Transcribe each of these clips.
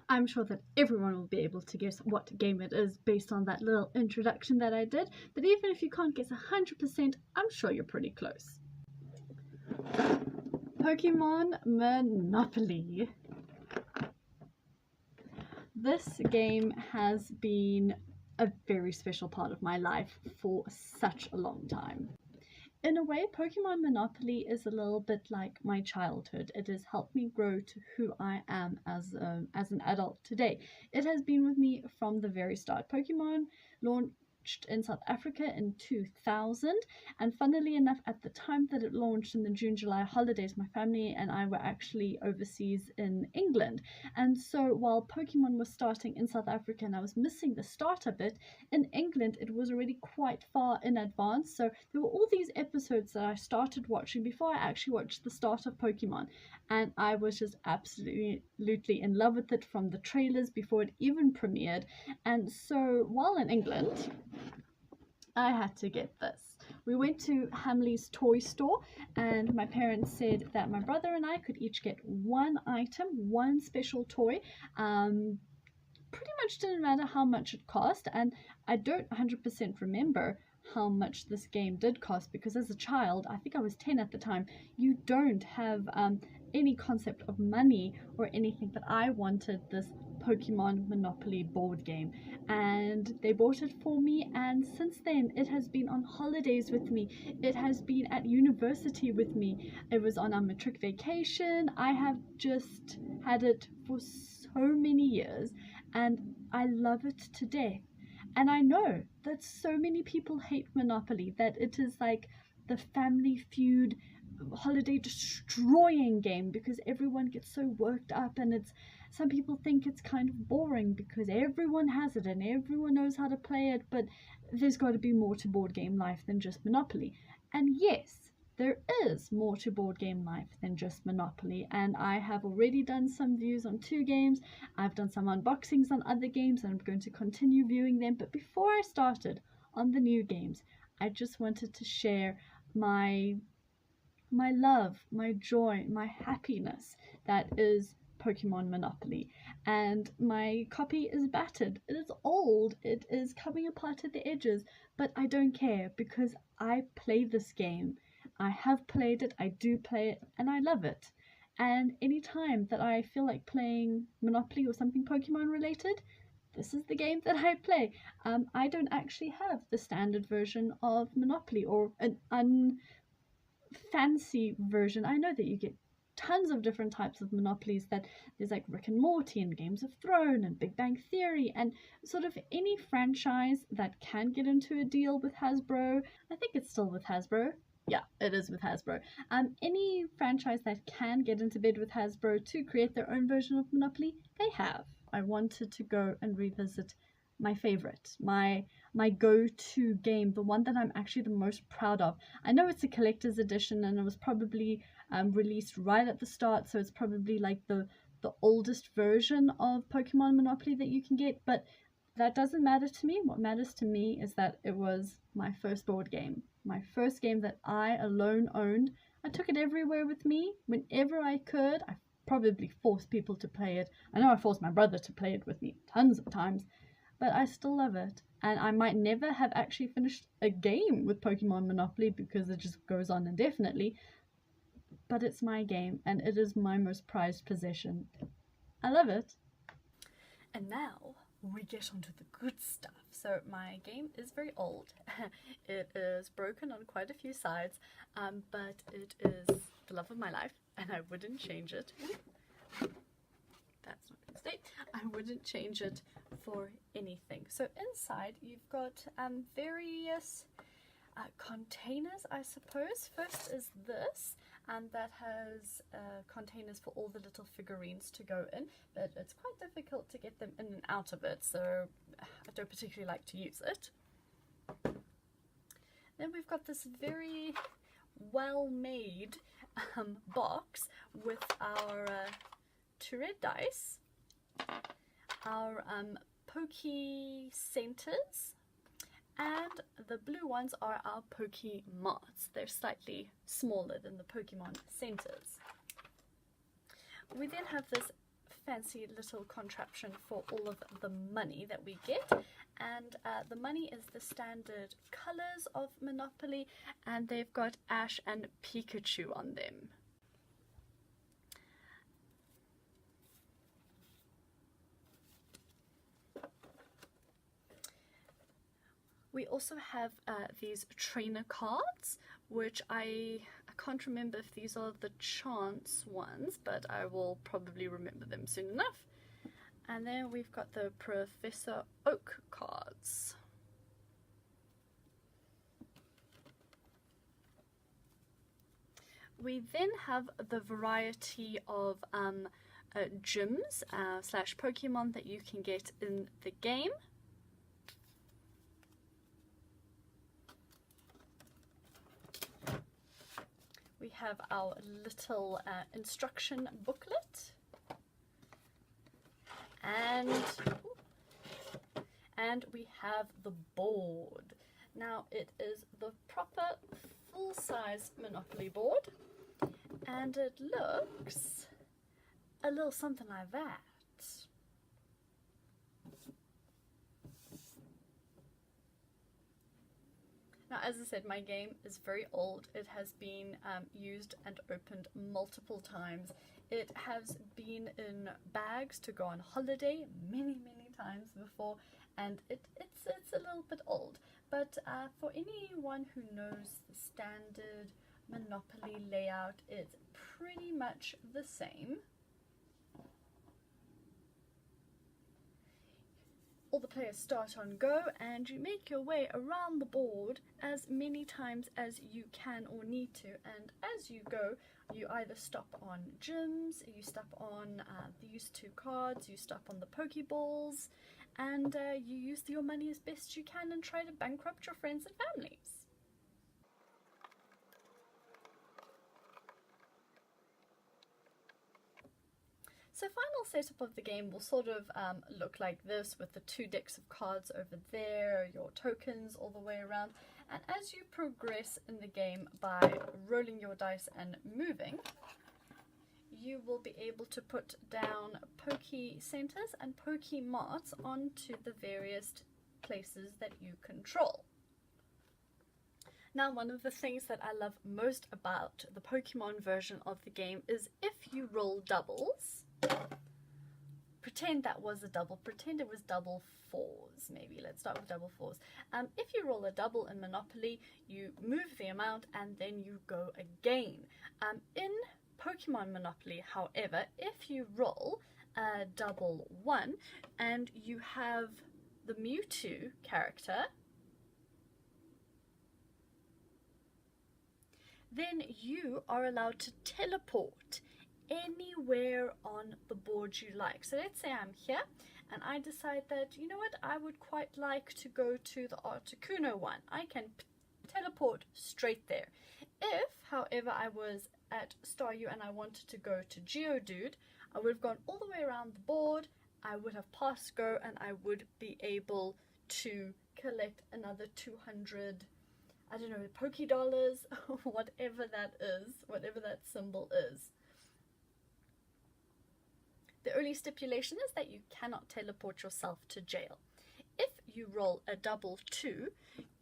I'm sure that everyone will be able to guess what game it is based on that little introduction that I did, but even if you can't guess 100%, I'm sure you're pretty close. Pokemon Monopoly. This game has been a very special part of my life for such a long time. In a way, Pokemon Monopoly is a little bit like my childhood. It has helped me grow to who I am as an adult today. It has been with me from the very start. Pokemon launched in South Africa in 2000, and funnily enough, at the time that it launched in the June-July holidays, my family and I were actually overseas in England. And so while Pokemon was starting in South Africa and I was missing the starter bit, in England it was already quite far in advance, so there were all these episodes that I started watching before I actually watched the start of Pokemon, and I was just absolutely in love with it from the trailers before it even premiered. And so while in England, I had to get this. We went to Hamley's toy store, and my parents said that my brother and I could each get one item, one special toy. Pretty much didn't matter how much it cost, and I don't 100% remember how much this game did cost, because as a child, I think I was 10 at the time, you don't have any concept of money or anything, but I wanted this Pokemon Monopoly board game, and they bought it for me, and since then it has been on holidays with me, it has been at university with me, it was on our matric vacation. I have just had it for so many years, and I love it to death. And I know that so many people hate Monopoly, that it is like the family feud, holiday destroying game, because everyone gets so worked up, and some people think it's kind of boring because everyone has it and everyone knows how to play it, but there's got to be more to board game life than just Monopoly. And yes, there is more to board game life than just Monopoly, and I have already done some views on 2 games, I've done some unboxings on other games, and I'm going to continue viewing them. But before I started on the new games, I just wanted to share my love, my joy, my happiness that is Pokemon Monopoly. And my copy is battered, it is old, it is coming apart at the edges, but I don't care because I play this game. I have played it, I do play it, and I love it. And anytime that I feel like playing Monopoly or something Pokemon related, this is the game that I play. I don't actually have the standard version of Monopoly or an unfancy version. I know that you get tons of different types of Monopolies, that there's like Rick and Morty and Games of Thrones and Big Bang Theory, and sort of any franchise that can get into a deal with Hasbro. I think it's still with Hasbro. Yeah, it is with Hasbro. Any franchise that can get into bed with Hasbro to create their own version of Monopoly, they have. I wanted to go and revisit my favorite, my go-to game, the one that I'm actually the most proud of. I know it's a collector's edition and it was probably released right at the start, so it's probably like the oldest version of Pokemon Monopoly that you can get, but that doesn't matter to me. What matters to me is that it was my first board game, my first game that I alone owned. I took it everywhere with me whenever I could. I probably forced people to play it. I know I forced my brother to play it with me tons of times, but I still love it. And I might never have actually finished a game with Pokemon Monopoly because it just goes on indefinitely, but it's my game and it is my most prized possession. I love it. And now we get onto the good stuff. So my game is very old. It is broken on quite a few sides, but it is the love of my life and I wouldn't change it. That's not going to stay. I wouldn't change it for anything. So inside you've got various containers, I suppose. First is this, and that has containers for all the little figurines to go in, but it's quite difficult to get them in and out of it, so I don't particularly like to use it. Then we've got this very well made box with our 2 red dice, our Poke centers, and the blue ones are our Pokemots. They're slightly smaller than the Pokemon centers. We then have this fancy little contraption for all of the money that we get. And the money is the standard colors of Monopoly, and they've got Ash and Pikachu on them. We also have these trainer cards, which I can't remember if these are the chance ones, but I will probably remember them soon enough. And then we've got the Professor Oak cards. We then have the variety of gyms slash Pokemon that you can get in the game. We have our little instruction booklet, and we have the board. Now it is the proper full-size Monopoly board, and it looks a little something like that. Now, as I said, my game is very old. It has been used and opened multiple times. It has been in bags to go on holiday many times before, and it's a little bit old. But for anyone who knows the standard Monopoly layout, it's pretty much the same. All the players start on go, and you make your way around the board as many times as you can or need to, and as you go you either stop on gyms, you stop on these two cards, you stop on the Pokeballs, and you use your money as best you can and try to bankrupt your friends and families. So final setup of the game will sort of look like this, with the two decks of cards over there, your tokens all the way around. And as you progress in the game by rolling your dice and moving, you will be able to put down Poke Centers and Poke Marts onto the various places that you control. Now, one of the things that I love most about the Pokemon version of the game is if you roll doubles, pretend that was a double, pretend it was double fours, maybe let's start with double fours. If you roll a double in Monopoly, you move the amount and then you go again. In Pokemon Monopoly, however, if you roll a double one and you have the Mewtwo character, then you are allowed to teleport anywhere on the board you like. So let's say I'm here and I decide that, you know what, I would quite like to go to the Articuno one. I can teleport straight there. If, however, I was at Staryu and I wanted to go to Geodude, I would have gone all the way around the board, I would have passed go, and I would be able to collect another 200, I don't know, Poké Dollars, whatever that is, whatever that symbol is. The only stipulation is that you cannot teleport yourself to jail. If you roll a double 2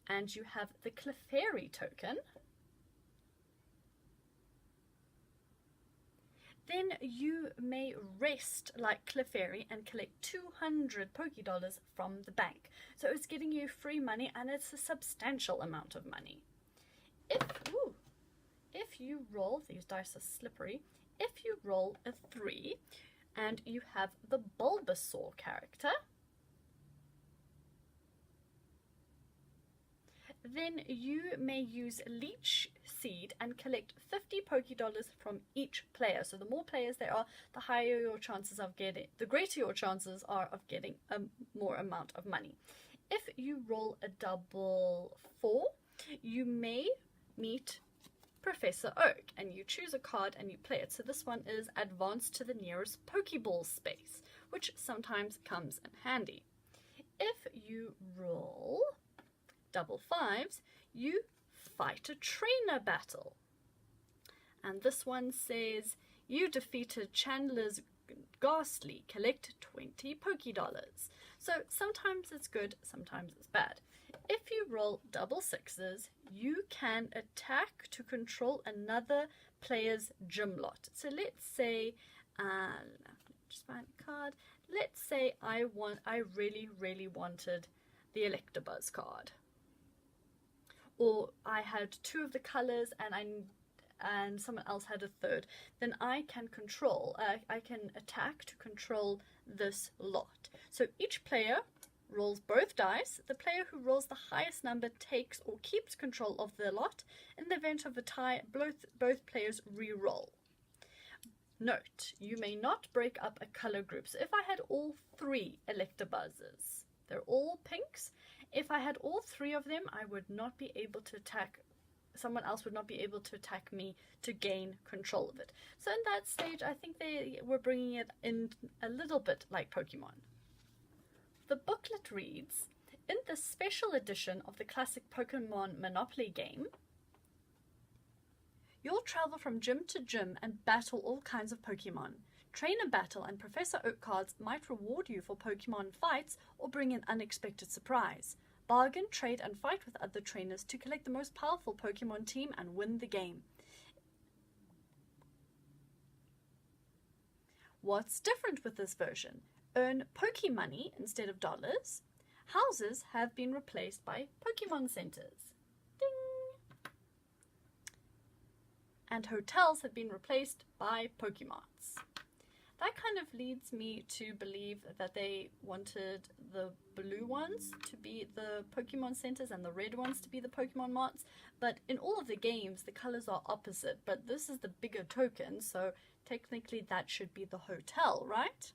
and you have the Clefairy token, then you may rest like Clefairy and collect 200 Poké Dollars from the bank. So it's getting you free money, and it's a substantial amount of money. If you roll, these dice are slippery, if you roll a 3 and you have the Bulbasaur character, then you may use Leech Seed and collect 50 Poké Dollars from each player. So the more players there are, the higher your chances of getting, the greater your chances are of getting a more amount of money. If you roll a double 4, you may meet Professor Oak, and you choose a card and you play it. So this one is Advance to the nearest Pokeball space, which sometimes comes in handy. If you roll double 5s, you fight a trainer battle. And this one says you defeated Chandler's ghastly, collect 20 $. So sometimes it's good, sometimes it's bad. If you roll double sixes, you can attack to control another player's gym lot. So let's say, just find a card. Let's say I really wanted the Electabuzz card, or I had 2 of the colors and someone else had a third. Then I can attack to control this lot. So each player rolls both dice. The player who rolls the highest number takes or keeps control of the lot. In the event of a tie, both players re-roll. Note, you may not break up a color group. So if I had all 3 Electabuzzes, they're all pinks. If I had all 3 of them, I would not be able to attack. Someone else would not be able to attack me to gain control of it. So in that stage, I think they were bringing it in a little bit like Pokemon. The booklet reads, in the special edition of the classic Pokemon Monopoly game, you'll travel from gym to gym and battle all kinds of Pokemon. Trainer Battle and Professor Oak cards might reward you for Pokemon fights or bring an unexpected surprise. Bargain, trade, and fight with other trainers to collect the most powerful Pokemon team and win the game. What's different with this version? Earn Pokemoney instead of dollars. Houses have been replaced by Pokemon centers. Ding! And hotels have been replaced by Pokemots. That kind of leads me to believe that they wanted the blue ones to be the Pokemon centers and the red ones to be the Pokemon mots. But in all of the games, the colors are opposite. But this is the bigger token, so technically that should be the hotel, right?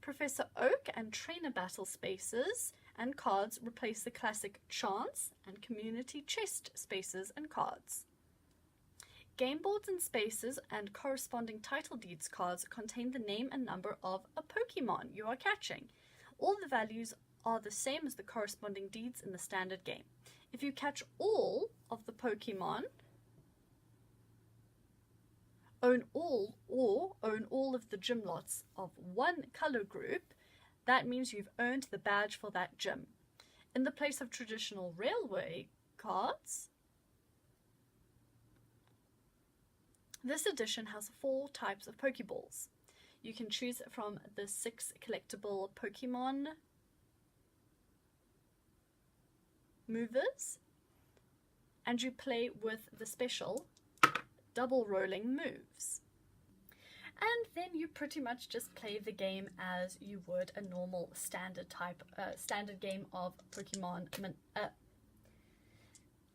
Professor Oak and Trainer Battle spaces and cards replace the classic Chance and Community Chest spaces and cards. Game boards and spaces and corresponding title deeds cards contain the name and number of a Pokemon you are catching. All the values are the same as the corresponding deeds in the standard game. If you catch all of the Pokemon, own all of the gym lots of one color group, that means you've earned the badge for that gym. In the place of traditional railway cards, this edition has 4 types of Pokeballs. You can choose from the 6 collectible Pokemon movers, and you play with the special double rolling moves. And then you pretty much just play the game as you would a normal standard game of Pokemon.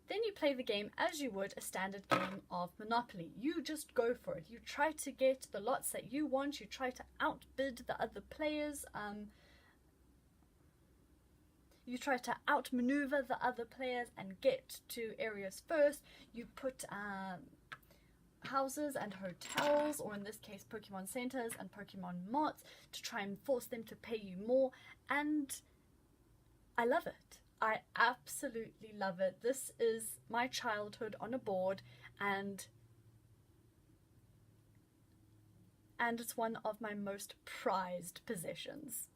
Then you play the game as you would a standard game of Monopoly. You just go for it. You try to get the lots that you want. You try to outbid the other players. You try to outmaneuver the other players and get to areas first. You put houses and hotels, or in this case Pokemon centers and Pokemon mots, to try and force them to pay you more. And I love it. I absolutely love it. This is my childhood on a board, and it's one of my most prized possessions.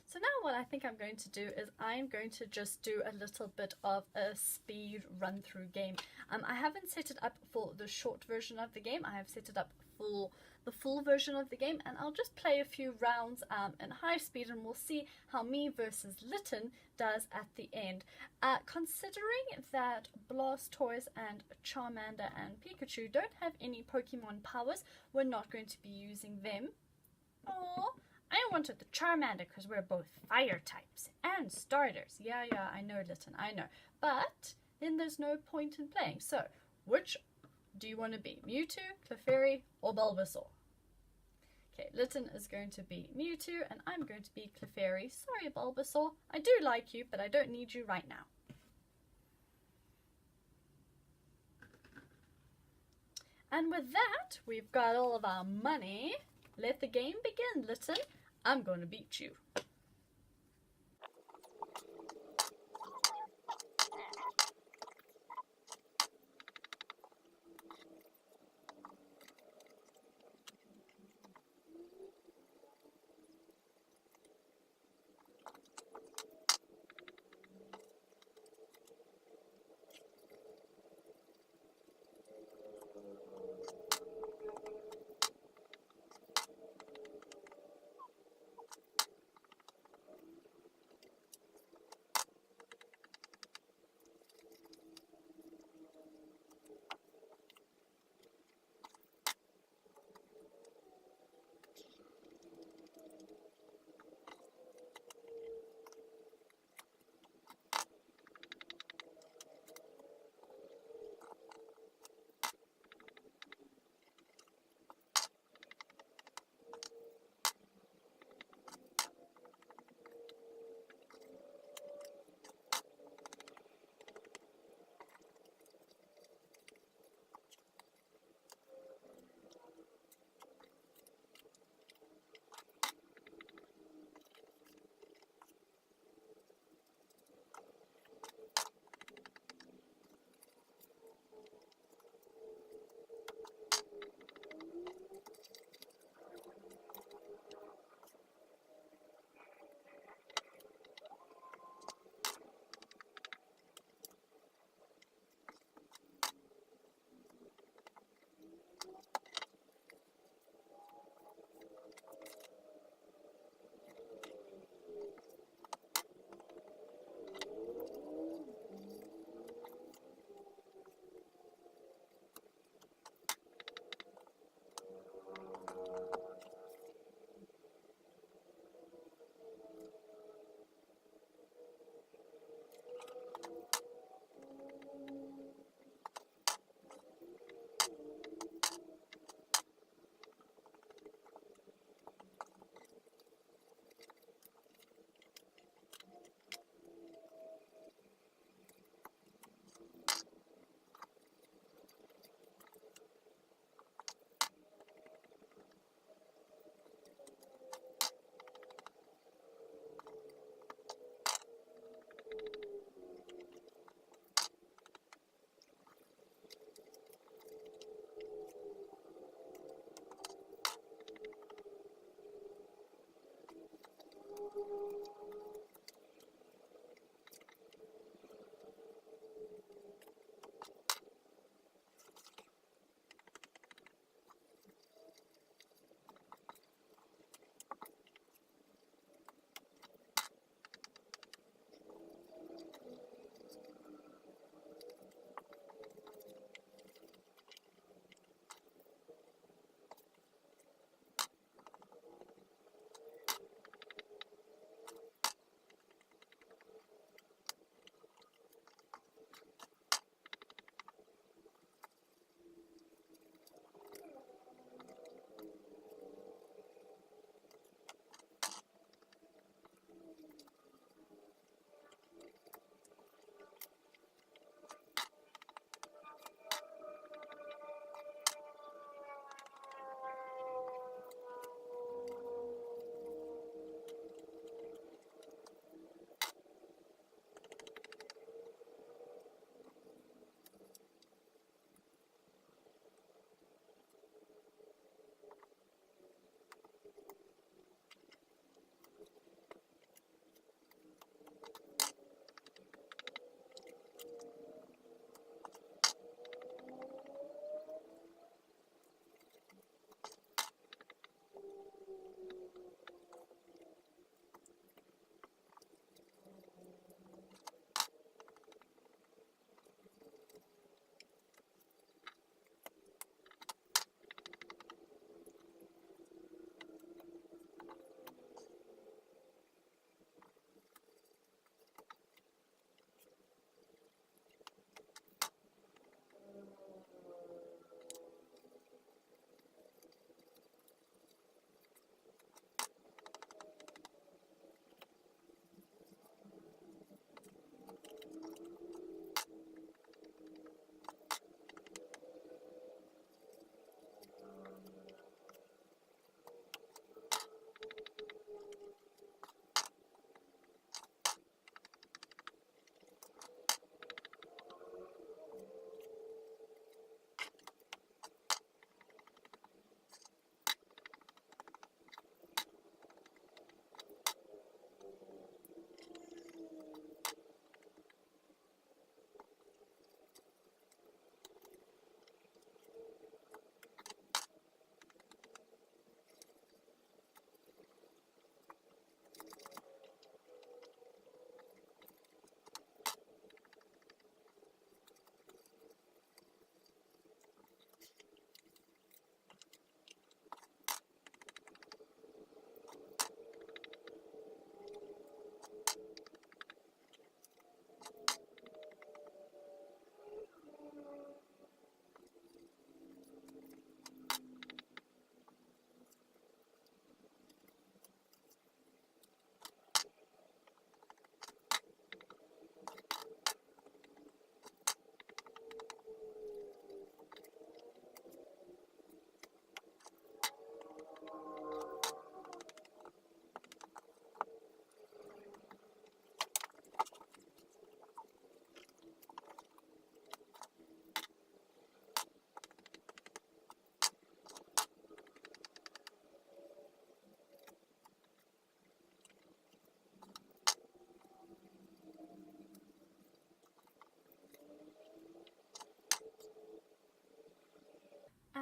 So now what I think I'm going to do is I'm going to just do a little bit of a speed run through game. I haven't set it up for the short version of the game. I have set it up for the full version of the game, and I'll just play a few rounds in high speed, and we'll see how me versus Litten does at the end. Considering that Blastoise and Charmander and Pikachu don't have any Pokemon powers, we're not going to be using them. Aww. I wanted the Charmander because we're both fire types and starters. Yeah, I know, Litten, I know. But then there's no point in playing. So, which do you want to be? Mewtwo, Clefairy, or Bulbasaur? Okay, Litten is going to be Mewtwo, and I'm going to be Clefairy. Sorry, Bulbasaur. I do like you, but I don't need you right now. And with that, we've got all of our money. Let the game begin, Litten. I'm going to beat you.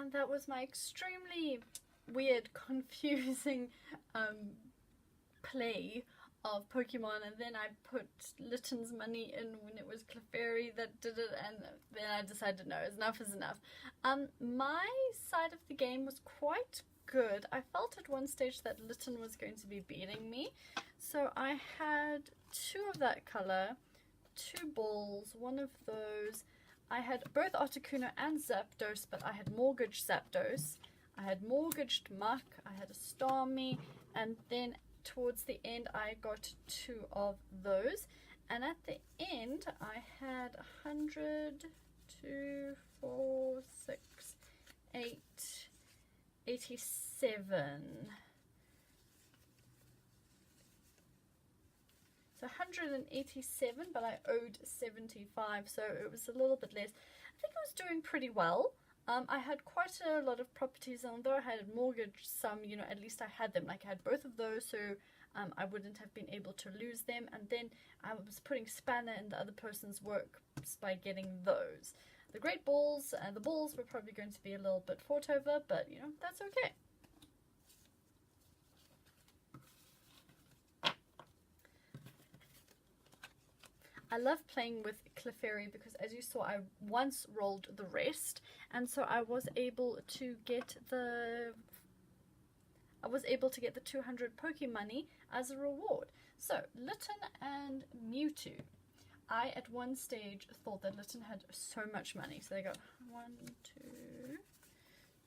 And that was my extremely weird, confusing play of Pokemon, and then I put Litton's money in when it was Clefairy that did it, and then I decided no, enough is enough. My side of the game was quite good. I felt at one stage that Litton was going to be beating me, so I had 2 of that color, 2 balls, 1 of those. I had both Articuno and Zapdos, but I had mortgaged Zapdos. I had mortgaged Muck, I had a Starmie, and then towards the end I got 2 of those. And at the end I had 100, 2, 4, 6, 8, 87. So 187, but I owed 75, so it was a little bit less. I think I was doing pretty well. I had quite a lot of properties, and although I had mortgaged some, you know, at least I had them. Like I had both of those, so I wouldn't have been able to lose them. And then I was putting spanner in the other person's work by getting those. The great balls and the balls were probably going to be a little bit fought over, but you know, that's okay. I love playing with Clefairy because, as you saw, I once rolled the rest, and so I was able to get the 200 Pokemoney as a reward. So Litten and Mewtwo. I at one stage thought that Litten had so much money, so they got 1, 2,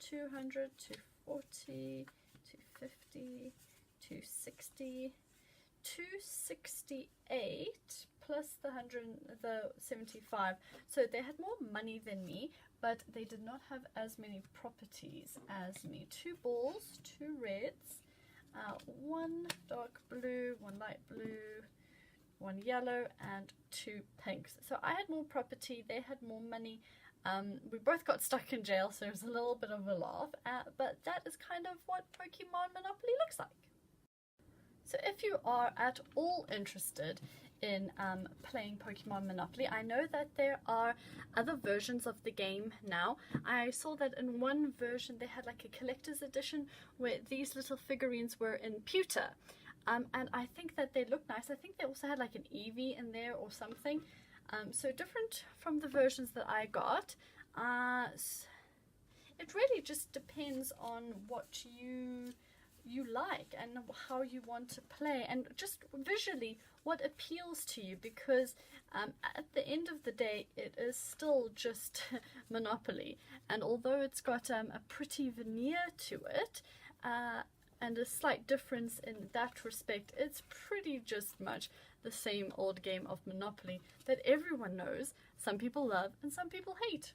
200, 240, 250, 260, 268 plus the 75. So they had more money than me, but they did not have as many properties as me. 2 balls, 2 reds, 1 dark blue, 1 light blue, 1 yellow, and 2 pinks. So I had more property, they had more money. We both got stuck in jail, so it was a little bit of a laugh, but that is kind of what Pokemon Monopoly looks like. So if you are at all interested in playing Pokemon Monopoly, I know that there are other versions of the game now. I saw that in one version they had like a collector's edition where these little figurines were in pewter. And I think that they look nice. I think they also had like an Eevee in there or something. So different from the versions that I got. It really just depends on what you like and how you want to play, and just visually what appeals to you, because at the end of the day it is still just Monopoly, and although it's got a pretty veneer to it and a slight difference in that respect, it's pretty just much the same old game of Monopoly that everyone knows, some people love and some people hate.